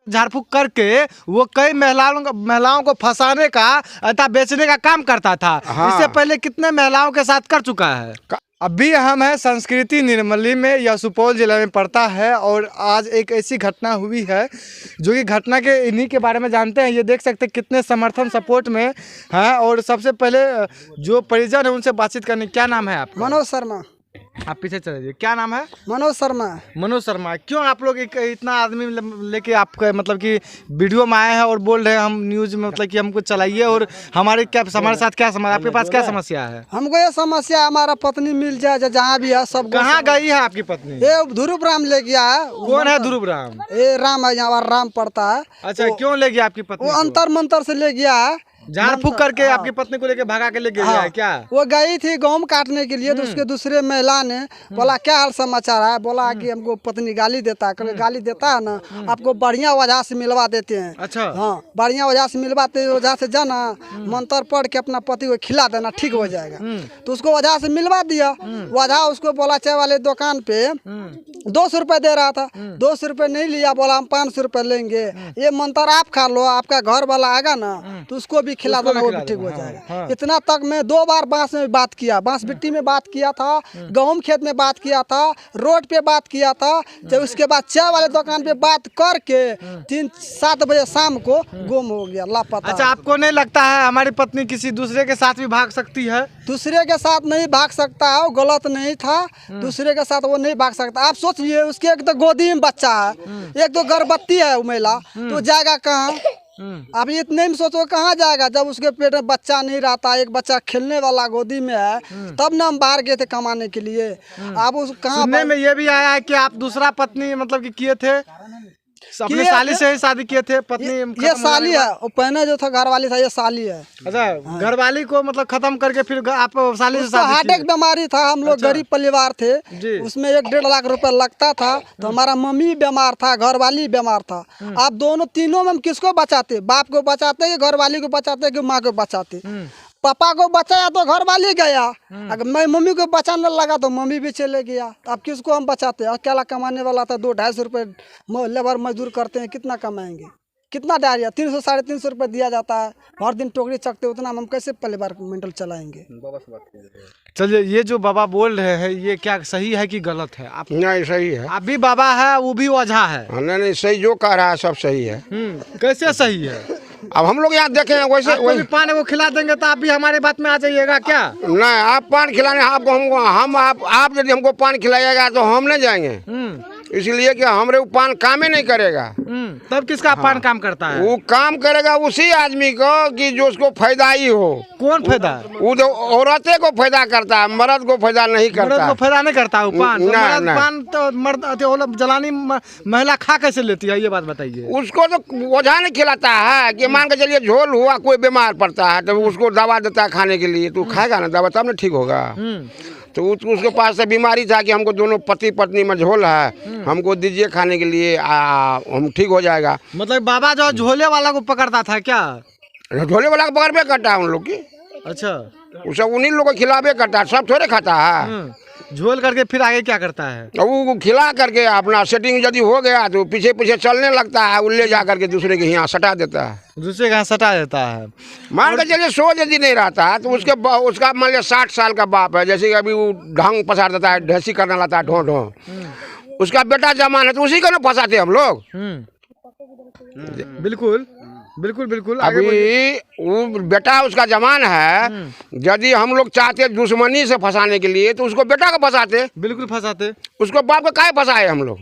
झाड़ फूक करके वो कई महिलाओं को फंसाने का अथवा बेचने का काम करता था। इससे पहले कितने महिलाओं के साथ कर चुका है। अभी हम हैं संस्कृति निर्मली में, यह सुपौल जिला में पड़ता है और आज एक ऐसी घटना हुई है जो कि घटना के इन्हीं के बारे में जानते हैं। ये देख सकते हैं कितने समर्थन सपोर्ट में हैं। और सबसे पहले जो परिजन है उनसे बातचीत करने। क्या नाम है आपका? मनोज शर्मा। आप पीछे चले जाइए। क्या नाम है? मनोज शर्मा। मनोज शर्मा। क्यों आप लोग इतना आदमी लेके आपके मतलब कि वीडियो में आए हैं और बोल रहे हैं हम न्यूज में मतलब कि हमको चलाइए और हमारे साथ क्या समस्या, आपके पास क्या समस्या है? हमको ये समस्या, हमारा पत्नी मिल जाए जहाँ भी है सब। कहाँ गई है आपकी पत्नी? ये ध्रुव राम ले गया है। कौन है ध्रुव राम? ये राम है, यहाँ राम पड़ता है। अच्छा, क्यों ले गया आपकी पत्नी? वो अंतर मंतर से ले गया है। झाड़ फूक करके आपकी पत्नी को लेके भगा के ले गया है क्या? वो गई थी गेहूं काटने के लिए, तो उसके दूसरे महिला ने बोला क्या हाल समाचार है, बोला कि हमको पत्नी गाली देता है। गाली देता है ना, आपको बढ़िया वजह से मिलवा देते हैं। अच्छा। हाँ, बढ़िया वजह से मिलवाते, वजह से जाना मंत्र पढ़ के अपना पति को खिला देना, ठीक हो जाएगा। तो उसको वजह से मिलवा दिया। वजह उसको बोला चाय वाले दुकान पे 200 रुपये दे रहा था, 200 रुपये नहीं लिया, बोला हम 500 रुपये लेंगे। ये मंत्र आप खा लो, आपका घर वाला आएगा ना तो उसको भी खिला देना, वो भी ठीक हो जाएगा। इतना तक मैं 2 बार बांस में बात किया, बांस बिट्टी में बात किया था, गेहूं खेत में बात किया था, रोड पे बात किया था। जब उसके बाद चाय वाले दुकान पे बात करके 3-7 बजे शाम को गुम हो गया, लापता। अच्छा, आपको नहीं लगता है हमारी पत्नी किसी दूसरे के साथ भी भाग सकती है? दूसरे के साथ नहीं भाग सकता है, वो गलत नहीं था। दूसरे के साथ वो नहीं भाग सकता। आप सोचिए, उसके एक तो गोदी में बच्चा है, एक तो गर्भवती है वो महिला, तो जाएगा कहाँ? अब इतने में सोचो कहाँ जाएगा जब उसके पेट में बच्चा नहीं रहता, एक बच्चा खेलने वाला गोदी में है। तब ना हम बाहर गए थे कमाने के लिए। अब उस कहाँ सुनने में ये भी आया है कि आप दूसरा पत्नी मतलब कि किए थे, अपने साली से ही शादी किए थे? पत्नी ये साली है, वो पहले जो था घरवाली था, ये साली है। अच्छा, घरवाली को मतलब खत्म करके फिर आप साली से शादी? हार्ट अटैक बीमारी था, हम लोग गरीब परिवार थे, उसमें 1-1.5 लाख रुपए लगता था। तो हमारा मम्मी बीमार था, घरवाली बीमार था। आप दोनों तीनों में हम किसको बचाते? बाप को बचाते कि घरवाली को बचाते कि माँ को बचाते? पापा को बचाया तो घर वाली गया, अगर मैं मम्मी को बचाने लगा तो मम्मी भी चले गया। अब किसको हम बचाते? अकेला कमाने वाला था, 200-250 रुपये लेबर मजदूर करते हैं, कितना कमाएंगे? कितना डायरिया 300-350 रुपये दिया जाता है, हर दिन टोकरी चकते, उतना हम कैसे परिवार मेंटल चलाएंगे? चलिए, ये जो बाबा बोल रहे हैं ये क्या सही है कि गलत है? आप नहीं, सही है। आप भी बाबा है, वो भी वजह है। नहीं, सही जो कह रहा है सब सही है। कैसे सही है? अब हम लोग यहाँ देखे हैं वैसे वही पान वो खिला देंगे तो आप भी हमारे बात में आ जाइएगा क्या? नहीं, आप पान खिलाने आपको हमको आप यदि हमको पान खिलाइएगा तो हम नहीं जाएंगे, इसलिए कि हमारे वो पान काम ही नहीं करेगा। तब किसका पान काम करता है? वो काम करेगा उसी आदमी को कि जो उसको फायदा ही हो। कौन फायदा? वो तो औरतें को फायदा करता है, मर्द को फायदा नहीं करता। मर्द को फायदा नहीं करता वो पान? पान तो मर्द जलानी महिला खा कैसे लेती है, ये बात बताइए। उसको तो ओझा नहीं खिलाता है कि मान के चलिए झोल हुआ, कोई बीमार पड़ता है तो उसको दवा देता है खाने के लिए, तो खाएगा ना दवा तब ना ठीक होगा। तो उसके पास से बीमारी था कि हमको दोनों पति पत्नी में झोल है, हमको दीजिए खाने के लिए, हम ठीक हो जाएगा। मतलब बाबा जो झोले वाला को पकड़ता था क्या? झोले वाला को पकड़बे करता है उन लोग की। अच्छा, वो सब उन्हीं लोग को खिलाबे करता है, सब थोड़े खाता है। झोल करके फिर आगे क्या करता है? वो खिला करके अपना सेटिंग यदि हो गया तो पीछे पीछे चलने लगता है, वो ले जा करके दूसरे के यहाँ सटा देता है। दूसरे के यहाँ सटा देता है। मान के चलिए सोच यदि नहीं रहता है तो उसका मान लिया 60 साल का बाप है, जैसे कि अभी वो ढंग पसार देता है, ढेसी करने लगता है ढो ढो, उसका बेटा जमान है तो उसी को ना फंसाते हम लोग। बिल्कुल बिल्कुल बिल्कुल। अभी वो बेटा उसका जवान है, यदि हम लोग चाहते दुश्मनी से फंसाने के लिए तो उसको बेटा को फंसाते। बिल्कुल फंसाते, उसको बाप को काहे फंसाए हम लोग?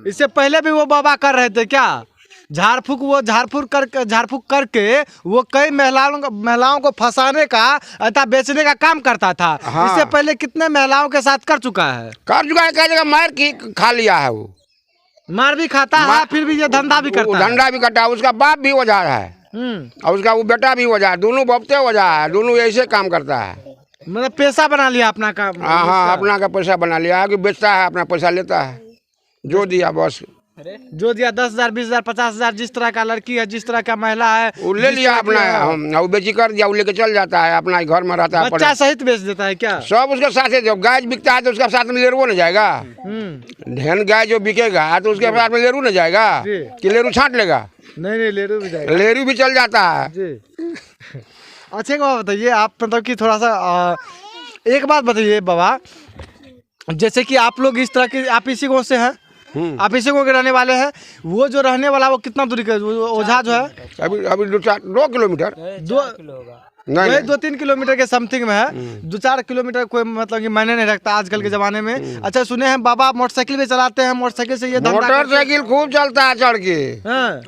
इससे पहले भी वो बाबा कर रहे थे क्या झाड़ फूक करके वो कई महिलाओं को फंसाने का अथवा बेचने का काम करता था। इससे पहले कितने महिलाओं के साथ कर चुका है? कई जगह मार की खा लिया है, वो मार भी खाता है, फिर भी ये धंधा भी करता है। धंधा भी करता है। उसका बाप भी वजह है और उसका वो बेटा भी वजह है, दोनों बापते वजह है, दोनों ऐसे काम करता है। मतलब पैसा बना लिया अपना का? हाँ, अपना का पैसा बना लिया है कि बेचता है, अपना पैसा लेता है, जो दिया बस। जो दिया 10,000 20,000 50,000, जिस तरह का लड़की है, जिस तरह का महिला है, वो ले लिया अपना, हम वो बेची कर दिया, वो लेके चल जाता है, अपना घर में रहता है, बच्चा सहित बेच देता है क्या? सब उसके साथ है। जब गाय बिकता है तो उसके साथ में लेरू न जाएगा। ढेन गाय जो बिकेगा तो उसके साथ में लेरू न जाएगा कि लेरू छांट लेगा? नहीं, लेरू भी जाएगा, लेरू भी चल जाता है जी। अच्छा एक बात बताइए आप, मतलब कि थोड़ा सा एक बात बताइए बाबा, जैसे कि आप लोग इस तरह के, आप इसी गाँव से हैं, आप इसी गाँव के रहने वाले हैं, वो जो रहने वाला वो कितना दूरी का ओझा जो है? अभी 2 किलोमीटर, 2-3 किलोमीटर के समथिंग में है। 2-4 किलोमीटर कोई मतलब कि मायने नहीं रखता आजकल के जमाने में। अच्छा सुने हैं बाबा मोटरसाइकिल भी चलाते हैं, मोटरसाइकिल से ये मोटरसाइकिल खूब चलता है चढ़ के।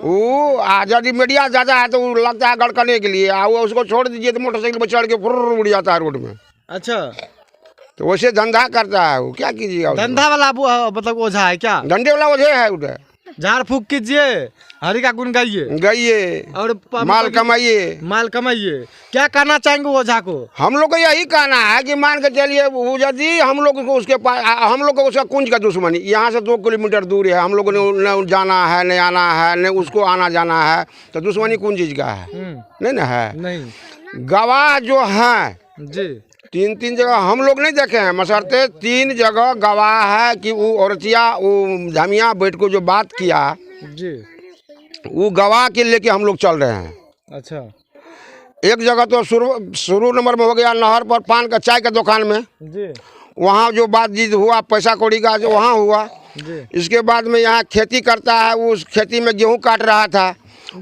वो यदि मीडिया ज्यादा है तो लगता है गड़कने के लिए, उसको छोड़ दीजिए तो मोटरसाइकिल पर चढ़ के फुर उड़ जाता है रोड में। अच्छा, तो वैसे धंधा करता है वो, क्या कीजिएगा? धंधा वाला मतलब ओझा है क्या? धंधे वाला वजह है उधर। झाड़ फूक कीजिए, हरि का गुण गाइए और माल कमाइए, माल कमाइए। क्या कहना चाहेंगे ओझा को? हम लोग को यही कहना है कि मान के चलिए यदि हम लोग को उसके पास, हम लोग को उसका कुंज का दुश्मनी, यहाँ से 2 किलोमीटर दूर है, हम लोग ने न जाना है न आना है न उसको आना जाना है, तो दुश्मनी कौन चीज का है? नहीं ना है। नहीं, गवाह जो है जी 3 जगह हम लोग नहीं देखे हैं, मसरते 3 जगह गवाह है कि वो औरतिया वो धमिया बैठ को जो बात किया जी, वो गवाह के लेके हम लोग चल रहे हैं। अच्छा, एक जगह तो शुरू नंबर में हो गया नहर पर पान का चाय का दुकान में जी, वहाँ जो बातचीत हुआ पैसा कौड़ी का जो वहाँ हुआ जी, इसके बाद में यहाँ खेती करता है, वो उस खेती में गेहूँ काट रहा था,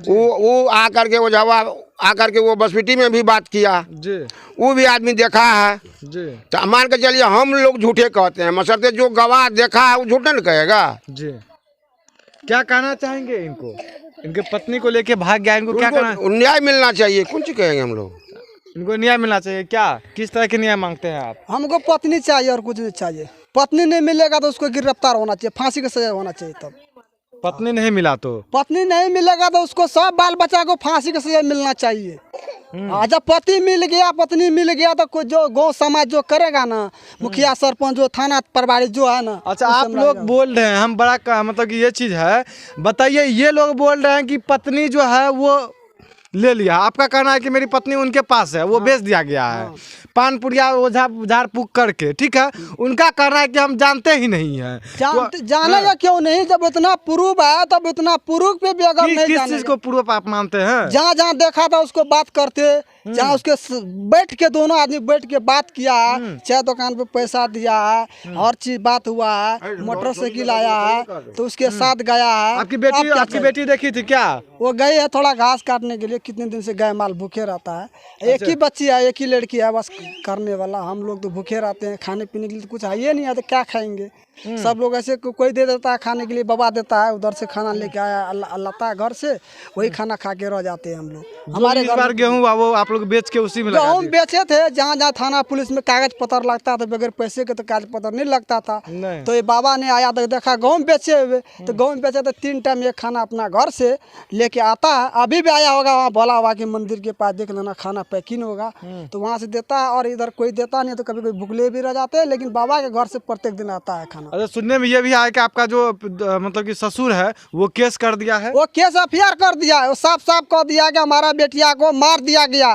वो आकर के वो जवाब आकर के वो बसपिटी में भी बात किया जी, वो भी आदमी देखा है। जी, तो मान के चलिए हम लोग झूठे कहते हैं, मसरते जो गवाह देखा है वो झूठे न कहेगा। जी। क्या कहना चाहेंगे इनको? इनके पत्नी को लेके भाग गया, इनको क्या करना? न्याय मिलना चाहिए, कुछ कहेंगे हम लोग। इनको न्याय मिलना चाहिए। क्या किस तरह के न्याय मांगते हैं आप? हमको पत्नी चाहिए और कुछ नहीं चाहिए। पत्नी नहीं मिलेगा तो उसको गिरफ्तार होना चाहिए, फांसी का सजा होना चाहिए। तब पत्नी नहीं मिला तो? पत्नी नहीं मिलेगा तो उसको सब बाल बच्चा को फांसी का सजा मिलना चाहिए। जब पति मिल गया, पत्नी मिल गया तो कोई जो गाँव समाज जो करेगा ना, मुखिया सरपंच जो थाना प्रभारी जो है ना। अच्छा आप लोग बोल रहे हैं, हम बड़ा मतलब कि ये चीज़ है, बताइए ये लोग बोल रहे हैं कि पत्नी जो है वो ले लिया, आपका कहना है कि मेरी पत्नी उनके पास है, वो बेच दिया गया है पान पुड़िया ओझा झाड़ फूक करके, ठीक है। उनका कहना है कि हम जानते ही नहीं है। जानेगा क्यों नहीं? जब इतना प्रूफ है तब इतना प्रूफ पे भी अगर नहीं किस चीज को प्रूफ आप मानते हैं? जहाँ जहाँ देखा था उसको बात करते, जहाँ उसके बैठ के दोनों आदमी बैठ के बात किया है, चाय दुकान पे पैसा दिया है, हर चीज बात हुआ है, मोटरसाइकिल आया है तो उसके साथ गया है। आपकी बेटी देखी थी क्या? वो गई है थोड़ा घास काटने के लिए, कितने दिन से गाय माल भूखे रहता है। एक ही बच्ची है, एक ही लड़की है बस करने वाला। हम लोग तो भूखे रहते हैं, खाने पीने के लिए तो कुछ है ही नहीं है, तो क्या खाएंगे? सब लोग ऐसे कोई दे देता है खाने के लिए, बाबा देता है, उधर से खाना लेके आया लाता है घर से, वही खाना खा के रह जाते हैं हम लोग। हमारे घर गेहूँ वो आप लोग बेच के उसी में गेहूँ बेचे थे। जहाँ जहाँ थाना पुलिस में कागज पत्र लगता था, बगैर पैसे के तो कागज पत्र नहीं लगता था। तो ये बाबा ने आया तो देखा गेहूँ बेचे हुए, तो गेहूँ बेचे तो 3 टाइम एक खाना अपना घर से लेके आता है। अभी भी आया होगा वहाँ भोला बाबा के मंदिर के पास, देख लेना खाना पैकिंग होगा तो वहाँ से देता है। और इधर कोई देता नहीं तो कभी कोई भूखले भी रह जाते हैं, लेकिन बाबा के घर से प्रत्येक दिन आता है खाना। अच्छा सुनने में ये भी आया कि आपका जो मतलब कि ससुर है वो केस कर दिया है? वो केस FIR कर दिया है, वो साफ साफ कर दिया कि हमारा बेटिया को मार दिया गया।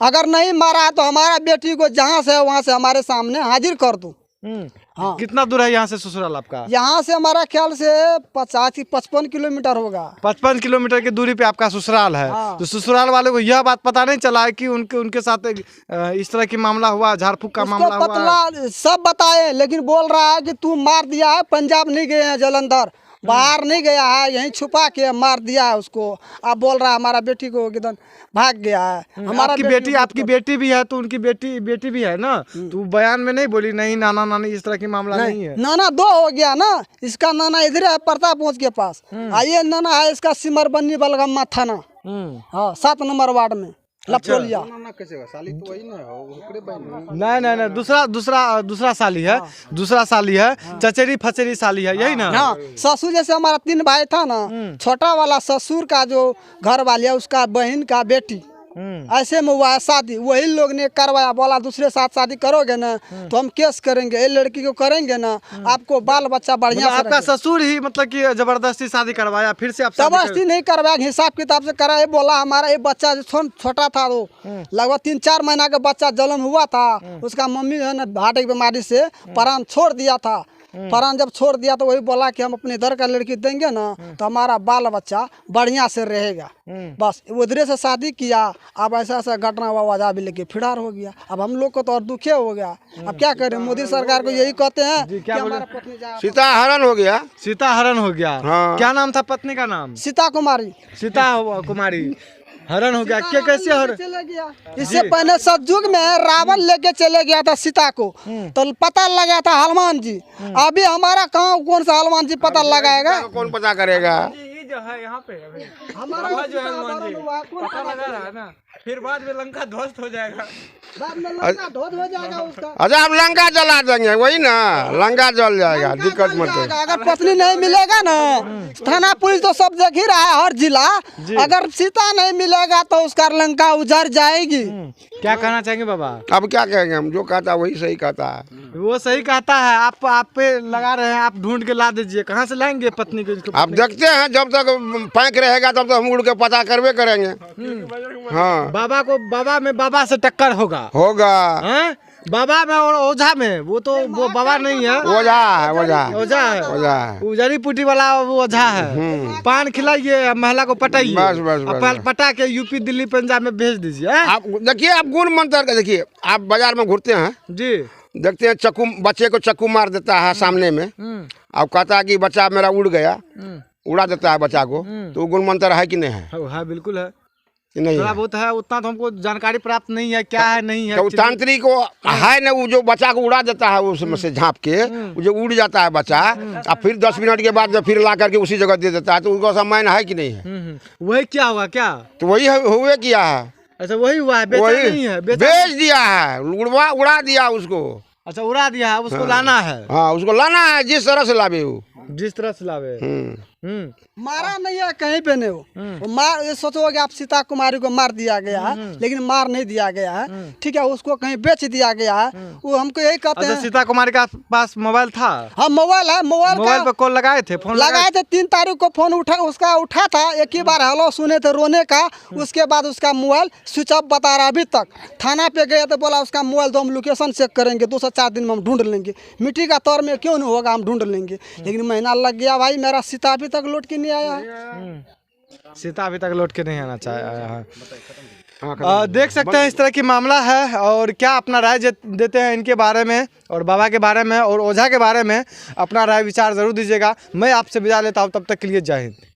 अगर नहीं मारा है तो हमारा बेटी को जहाँ से है वहाँ से हमारे सामने हाजिर कर दूँ। हाँ। कितना दूर है यहाँ से ससुराल आपका? यहाँ से हमारा ख्याल से 55 किलोमीटर होगा। 55 किलोमीटर की दूरी पे आपका ससुराल है। हाँ। तो ससुराल वाले को यह बात पता नहीं चला है कि उनके साथ इस तरह की मामला हुआ, झाड़ फूक का मामला हुआ? सब बताए, लेकिन बोल रहा है कि तू मार दिया है, पंजाब नहीं गए हैं, जलंधर बाहर नहीं गया है, यहीं छुपा के मार दिया है उसको। अब बोल रहा है हमारा बेटी को एकदम भाग गया है। हमारा आपकी बेटी भी है तो उनकी बेटी भी है ना, तो बयान में नहीं बोली नहीं नाना नानी इस तरह की मामला नहीं है? नाना 2 हो गया ना, इसका नाना इधर है प्रतापगंज के पास, ये नाना है इसका सिमरबन्नी बलगम्मा थाना, हाँ 7 नंबर वार्ड में लपटोलिया। नहीं दूसरा साली है, दूसरा साली है, चचेरी फचेरी साली है, यही ना? हाँ, ससुर जैसे हमारा 3 भाई था ना, छोटा वाला ससुर का जो घर वाली है उसका बहन का बेटी ऐसे में हुआ है शादी, वही लोग ने करवाया, बोला दूसरे साथ शादी करोगे ना तो हम केस करेंगे, ये लड़की को करेंगे ना आपको बाल बच्चा बढ़िया से आपका ससुर ही मतलब कि जबरदस्ती शादी करवाया, फिर से आप जबरदस्ती नहीं करवाया, हिसाब किताब से करा। ये बोला हमारा ये बच्चा छोटा था, वो लगभग 3-4 महीना का बच्चा जन्म हुआ था, उसका मम्मी है ना हार्ट की बीमारी से प्राण छोड़ दिया था। प्राण जब छोड़ दिया तो वही बोला कि हम अपने इधर का लड़की देंगे ना तो हमारा बाल बच्चा बढ़िया से रहेगा। बस उधरे से शादी किया, अब ऐसा ऐसा घटना हुआ, वजह भी लेके फिरार हो गया। अब हम लोग को तो और दुखे हो गया, अब क्या करें। मोदी सरकार को यही कहते हैं कि हमारा पत्नी सीता हरण हो गया। सीता हरण हो गया। हाँ। क्या नाम था पत्नी का नाम? सीता कुमारी। सीता कुमारी हरण हो गया। क्या कैसे हरण? चले गया। इससे पहले सतयुग में रावण लेके चले गया था सीता को, तो पता लगा था हनुमान जी। अभी हमारा कहाँ कौन सा हनुमान जी पता लगाएगा? कौन पता करेगा? जो है यहाँ पे हमारा जो है हनुमान जी पता लगा रहा है ना, फिर बाद में लंका ध्वस्त हो जाएगा। बाद में लंका ध्वस्त हो जाएगा उसका। अच्छा आप लंका जला देंगे, वही ना, लंका जल जाएगा, दिक्कत मत है। अगर पत्नी नहीं मिलेगा ना, थाना पुलिस तो सब देख ही रहा है हर जिला, अगर सीता नहीं मिलेगा तो उसका लंका उजड़ जाएगी। क्या कहना चाहेंगे बाबा? अब क्या कहेंगे हम, जो कहता है वही सही कहता है। वो सही कहता है, आप पे लगा रहे हैं, आप ढूंढ के ला दीजिए। कहाँ से लाएंगे पत्नी को? इसको आप देखते हैं जब तक पैंक रहेगा तब तक हम उड़ के पता करवे करेंगे। हाँ बाबा में बाबा से टक्कर होगा। हैं? बाबा में और ओझा में, वो तो वो बाबा नहीं है, ओझा है, ओझा ओझा है, ओझा है। उजरी पुटी वाला वो ओझा है। पान खिलाइए, महिला को पटाइए, बस, बस, बस। पटा के यूपी दिल्ली पंजाब में भेज दीजिए। हैं? आप देखिए, आप गुण मंत्र का देखिए, आप बाजार में घूरते हैं, जी देखते हैं चक्कू, बच्चे को चक्कू मार देता है सामने में, अब कहता है कि बच्चा मेरा उड़ गया, उड़ा देता है बच्चा को, तो वो गुण मंत्र है कि नहीं है? हाँ बिल्कुल है, नहीं थोड़ा है। बहुत है, उतना तो हमको जानकारी प्राप्त नहीं है, क्या है नहीं है। तो तांत्रिक को है ना, वो जो बच्चा को उड़ा देता है उसमें से झाँप के, वो जो उड़ जाता है बच्चा, अब फिर 10 मिनट के बाद जब फिर ला करके उसी जगह दे देता है, तो उनको सम्मान है कि नहीं है? वही क्या होगा क्या? तो वही हुए किया है, अच्छा वही हुआ है, बेचा वही नहीं है, बेच दिया है, उड़ा दिया उसको। अच्छा उड़ा दिया है, उसको लाना है। हाँ उसको लाना है, जिस तरह से लावे वो। जिस तरह से लावे। मारा नहीं है कहीं पे नहीं वो मार, ये सोचो कि आप सीता कुमारी को मार दिया गया है, लेकिन मार नहीं दिया गया है, ठीक है, उसको कहीं बेच दिया गया है। वो हमको यही कहते अच्छा हैं। सीता कुमारी का पास मोबाइल था? हाँ मोबाइल है, मोबाइल पे कॉल लगाए थे, फोन लगाए थे, 3 तारीख को फोन उठा था, एक ही बार हेलो सुने थे रोने का, उसके बाद उसका मोबाइल स्विच ऑफ बता रहा अभी तक। थाना पे गए तो बोला उसका मोबाइल तो हम लोकेशन चेक करेंगे, 2 से 4 दिन में हम ढूंढ लेंगे, मिट्टी का तौर में क्यों नहीं होगा, हम ढूंढ लेंगे। लेकिन महीना लग गया भाई, मेरा सीता अभी तक लौट के नहीं आया है। सीता अभी तक लौट के नहीं आना चाहिए। देख सकते हैं इस तरह की मामला है, और क्या अपना राय देते हैं इनके बारे में, और बाबा के बारे में, और ओझा के बारे में अपना राय विचार जरूर दीजिएगा। मैं आपसे विदा लेता हूँ, तब तक के लिए जय हिंद।